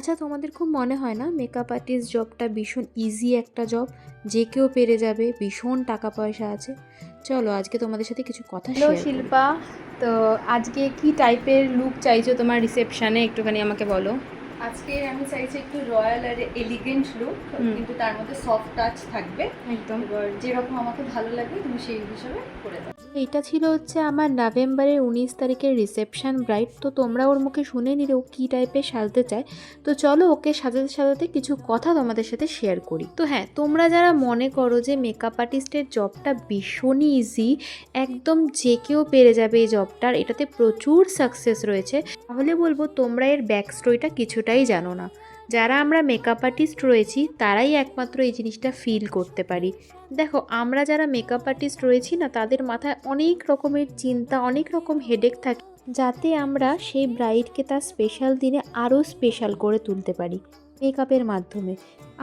আচ্ছা, তোমাদের খুব মনে হয় না মেকআপ আর্টিস্ট জবটা ভীষণ ইজি একটা জব, যে কেউ পেরে যাবে, ভীষণ টাকা পয়সা আছে? চলো আজকে তোমাদের সাথে কিছু কথা হ্যালো শেয়ার করি। শিল্পা, তো আজকে কি টাইপের লুক চাইছো তোমার রিসেপশনে, একটুখানি আমাকে বলো। আজকে আমি চাইছি একটু রয়্যাল আর এলিগেন্ট লুক, কিন্তু তার মধ্যে সফট টাচ থাকবে। একদম। এবার যেরকম আমাকে ভালো লাগবে তুমি সেই হিসাবে করে দাও। এটা ছিল হচ্ছে আমার নভেম্বরের 19 তারিখের রিসেপশন ব্রাইড। তো তোমরা ওর মুখে শুনে নিলে ও কী টাইপের সাজতে চায়। তো চলো ওকে সাজাতে সাজাতে কিছু কথা তোমাদের সাথে শেয়ার করি। তো হ্যাঁ, তোমরা যারা মনে করো যে মেকআপ আর্টিস্টের জবটা ভীষণই ইজি, একদম যে কেউ পেরে যাবে এই জবটার, এটাতে প্রচুর সাকসেস রয়েছে, তাহলে বলবো তোমরা এর ব্যাক স্টোরিটা কিছুটাই জানো না। যারা আমরা মেকআপ আর্টিস্ট রয়েছি তারাই একমাত্র এই জিনিসটা ফিল করতে পারি। দেখো, আমরা যারা মেকআপ আর্টিস্ট রয়েছি না, তাদের মাথায় অনেক রকমের চিন্তা, অনেক রকম হেডেক থাকে, যাতে আমরা সেই ব্রাইডকে তার স্পেশাল দিনে আরও স্পেশাল করে তুলতে পারি মেকআপের মাধ্যমে।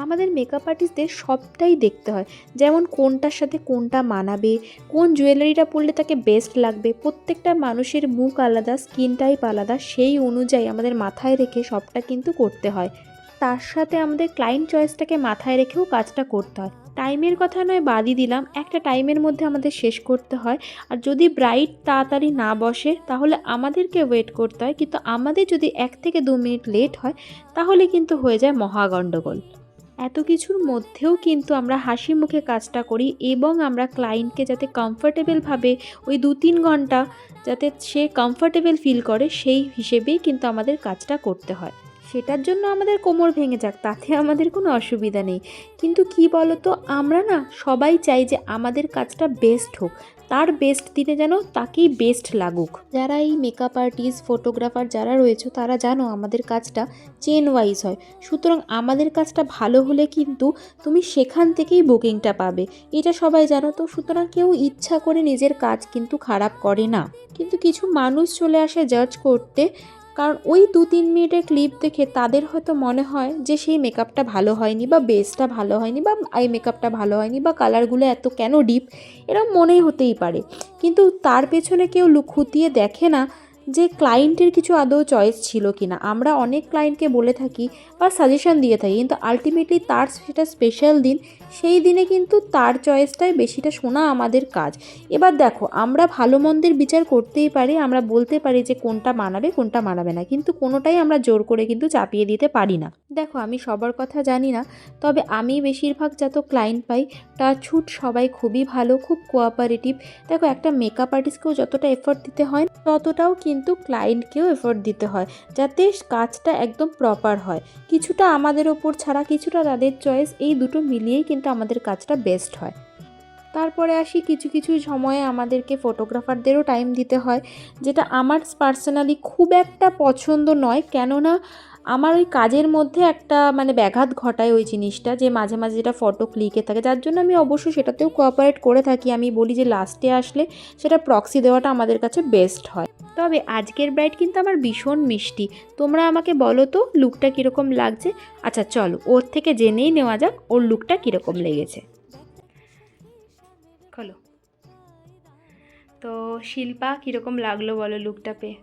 আমাদের মেকআপ আর্টিস্টদের সবটাই দেখতে হয়, যেমন কোনটার সাথে কোনটা মানাবে, কোন জুয়েলারিটা পরলে তাকে বেস্ট লাগবে। প্রত্যেকটা মানুষের মুখ আলাদা, স্কিন টাইপ আলাদা, সেই অনুযায়ী আমাদের মাথায় রেখে সবটা কিন্তু করতে হয়। তার সাথে আমাদের ক্লায়েন্ট চয়েসটাকে মাথায় রেখেও কাজটা করতে হয়। টাইমের কথা নয় বাদই দিলাম, একটা টাইমের মধ্যে আমাদের শেষ করতে হয়। আর যদি ব্রাইড তাড়াতাড়ি না বসে তাহলে আমাদেরকে ওয়েট করতে হয়, কিন্তু আমাদের যদি 1 থেকে 2 মিনিট লেট হয় তাহলে কিন্তু হয়ে যায় মহা গণ্ডগোল। এত কিছুর মধ্যেও কিন্তু আমরা হাসি মুখে কাজটা করি, এবং আমরা ক্লায়েন্টকে যাতে কমফর্টেবলভাবে ওই 2-3 ঘন্টা যাতে সে কমফর্টেবল ফিল করে, সেই হিসেবেই কিন্তু আমাদের কাজটা করতে হয়। সেটার জন্য আমাদের কোমর ভেঙে যাক, তাতে আমাদের কোনো অসুবিধা নেই। কিন্তু কি বলো তো, আমরা না সবাই চাই যে আমাদের কাজটা বেস্ট হোক, তার বেস্ট দিনে যেন তাকেই বেস্ট লাগুক। যারা এই মেকআপ আর্টিস্ট, ফটোগ্রাফার যারা রয়েছে, তারা জানো আমাদের কাজটা চেন ওয়াইজ হয়। সুতরাং আমাদের কাজটা ভালো হলে কিন্তু তুমি সেখান থেকেই বুকিংটা পাবে, এটা সবাই জানো তো। সুতরাং কেউ ইচ্ছা করে নিজের কাজ কিন্তু খারাপ করে না, কিন্তু কিছু মানুষ চলে আসে জাজ করতে, কারণ ওই 2-3 মিনিটের ক্লিপ দেখে তাদের হয়তো মনে হয় যে সেই মেকআপটা ভালো হয়নি, বা বেসটা ভালো হয়নি, বা আই মেকআপটা ভালো হয়নি, বা কালারগুলো এত কেন ডিপ, এরকম মনেই হতেই পারে। কিন্তু তার পেছনে কেউ খুঁটিয়ে দেখে না যে ক্লায়েন্টের কিছু আদৌ চয়েস ছিল কি না। আমরা অনেক ক্লায়েন্টকে বলে থাকি বা সাজেশন দিয়ে থাকি, কিন্তু আলটিমেটলি তার সেটা স্পেশাল দিন, সেই দিনে কিন্তু তার চয়েসটাই বেশিটা শোনা আমাদের কাজ। এবার দেখো, আমরা ভালো মন্দের বিচার করতেই পারি, আমরা বলতে পারি যে কোনটা মানাবে কোনটা মানাবে না, কিন্তু কোনোটাই আমরা জোর করে কিন্তু চাপিয়ে দিতে পারি না। দেখো, আমি সবার কথা জানি না, তবে আমি বেশিরভাগ যত ক্লায়েন্ট পাই, টাচউড সবাই খুবই ভালো, খুব কোঅপারেটিভ। দেখো, একটা মেকআপ আর্টিস্টকেও যতটা এফোর্ট দিতে হয়, ততটাও কিন্তু ক্লায়েন্টকেও এফোর্ট দিতে হয়, যাতে কাজটা একদম প্রপার হয়। কিছুটা আমাদের ওপর ছাড়া, কিছুটা তাদের চয়েস, এই দুটো মিলিয়েই কিন্তু আমাদের কাজটা বেস্ট হয়। তারপরে আসি, কিছু কিছু সময়ে আমাদেরকে ফটোগ্রাফারদেরও টাইম দিতে হয়, যেটা আমার পার্সোনালি খুব একটা পছন্দ নয়। কেননা আমার ওই কাজের মধ্যে একটা ব্যাঘাত ঘটায় ওই জিনিসটা, যে মাঝে মাঝে যেটা ফটো ক্লিকে থাকে, যার জন্য আমি অবশ্যই সেটাতেও কোঅপারেট করে থাকি। আমি বলি যে লাস্টে আসলে সেটা প্রক্সি দেওয়াটা আমাদের কাছে বেস্ট হয়। তবে আজকের ব্রাইড কিন্তু আমার ভীষণ মিষ্টি। তোমরা আমাকে বলো তো লুকটা কীরকম লাগছে। আচ্ছা চলো ওর থেকে জেনেই নেওয়া যাক ওর লুকটা কীরকম লেগেছে। খোলো। তো শিল্পা, কীরকম লাগলো বলো লুকটা পেয়ে?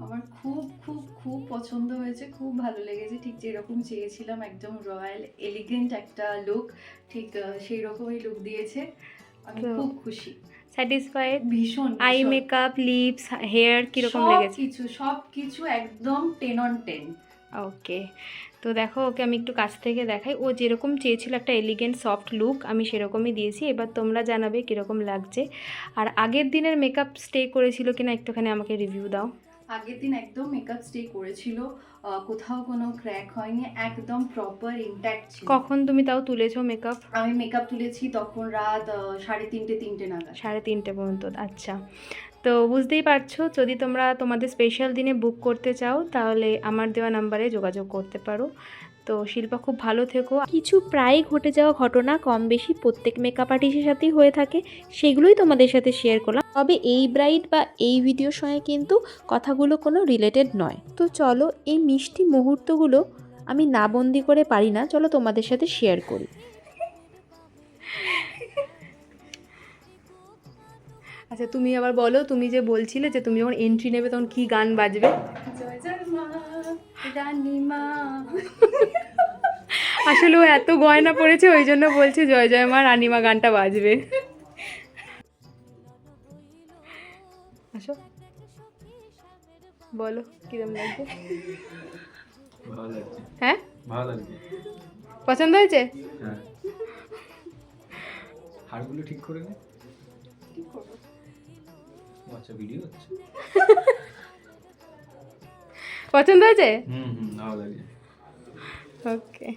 আমার খুব খুব খুব পছন্দ হয়েছে, খুব ভালো লেগেছে। ঠিক যেরকম চেয়েছিলাম, একদম রয়্যাল এলিগেন্ট একটা লুক, ঠিক সেই রকমই লুক দিয়েছে। আমি তো খুব খুশি, স্যাটিসফাইড? ভীষণ আই ভীষণ। মেকআপ, লিপস, হেয়ার কীরকম সব লেগেছে? কিছু সব কিছু একদম 10 on 10। ওকে, তো দেখো ওকে আমি একটু কাছ থেকে দেখাই। ও যেরকম চেয়েছিল একটা এলিগেন্ট সফট লুক, আমি সেরকমই দিয়েছি। এবার তোমরা জানাবে কীরকম লাগছে। আর আগের দিনের মেকআপ স্টে করেছিল কিনা একটুখানি আমাকে রিভিউ দাও। আগের দিন একদম মেকআপ স্টে করেছিল, কোথাও কোনো ক্র্যাক হয়নি, একদম প্রপার ইনট্যাক্ট ছিল। কখন তুমি তাও তুলেছো মেকআপ? আমি মেকআপ তুলেছি তখন রাত 3:30 নাগাদ। 3:30 পর্যন্ত, আচ্ছা। তো বুঝতেই পারছো, যদি তোমরা তোমাদের স্পেশাল দিনে বুক করতে চাও তাহলে আমার দেওয়া নাম্বারে যোগাযোগ করতে পারো। তো শিল্পা, খুব ভালো থেকো। কিছু প্রায় ঘটে যাওয়া ঘটনা কম বেশি প্রত্যেক মেকআপ আর্টিস্টের সাথেই হয়ে থাকে, সেগুলোই তোমাদের সাথে শেয়ার করলাম। তবে এই ব্রাইড বা এই ভিডিওর সঙ্গে কিন্তু কথাগুলো কোনো রিলেটেড নয়। তো চলো এই মিষ্টি মুহূর্তগুলো আমি না বন্দি করে পারি না, চলো তোমাদের সাথে শেয়ার করি। আচ্ছা, তুমি আবার বলো, তুমি যে বলছিলে যে তুমি যখন এন্ট্রি নেবে তখন কি গান বাজবে? জয় জয় মা, রানী মা। আসলে ও এত গয়না পড়েছে ওই জন্য বলছে জয় জয় মা রানীমা গানটা বাজবে। আসো, বলো কিরম লাগছে? ভালো লাগছে, হ্যাঁ, ভালো লাগছে। পছন্দ হয়েছে? হ্যাঁ, হাড়গুলো ঠিক করে নে। ও আচ্ছা, ভিডিও হচ্ছে। পছন্দ হয়েছে? ভালো লাগছে। ওকে।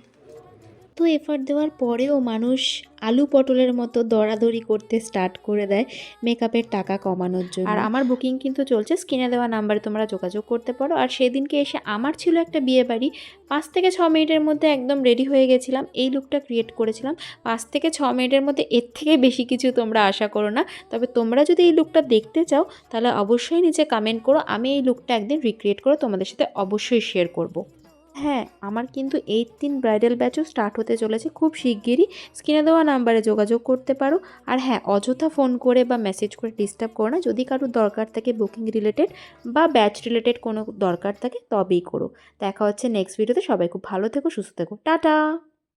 তো এফার্ট দেওয়ার পরেও মানুষ আলু পটলের মতো দরাদরি করতে স্টার্ট করে দেয় মেকআপের টাকা কমানোর জন্য। আর আমার বুকিং কিন্তু চলছে, স্ক্রিনে দেওয়া নাম্বারে তোমরা যোগাযোগ করতে পারো। আর সেদিনকে এসে আমার ছিল একটা বিয়ে বাড়ি, 5 থেকে 6 মিনিটের মধ্যে একদম রেডি হয়ে গেছিলাম, এই লুকটা ক্রিয়েট করেছিলাম। 5 থেকে 6 মিনিটের মধ্যে এর থেকে বেশি কিছু তোমরা আশা করো না। তবে তোমরা যদি এই লুকটা দেখতে চাও তাহলে অবশ্যই নিচে কমেন্ট করো, আমি এই লুকটা একদিন রিক্রিয়েট করে তোমাদের সাথে অবশ্যই শেয়ার করব। হ্যাঁ, আমার কিন্তু 8 ব্রাইডাল ব্যাচও স্টার্ট হতে চলেছে খুব শিগগিরই। স্ক্রিনে দেওয়া নাম্বারে যোগাযোগ করতে পারো। আর হ্যাঁ, অযথা ফোন করে বা মেসেজ করে ডিস্টার্ব করো না। যদি কারোর দরকার থাকে বুকিং রিলেটেড বা ব্যাচ রিলেটেড কোনো দরকার থাকে তবেই করো। দেখা হচ্ছে নেক্সট ভিডিওতে। সবাই খুব ভালো থেকো, সুস্থ থেকো, টাটা।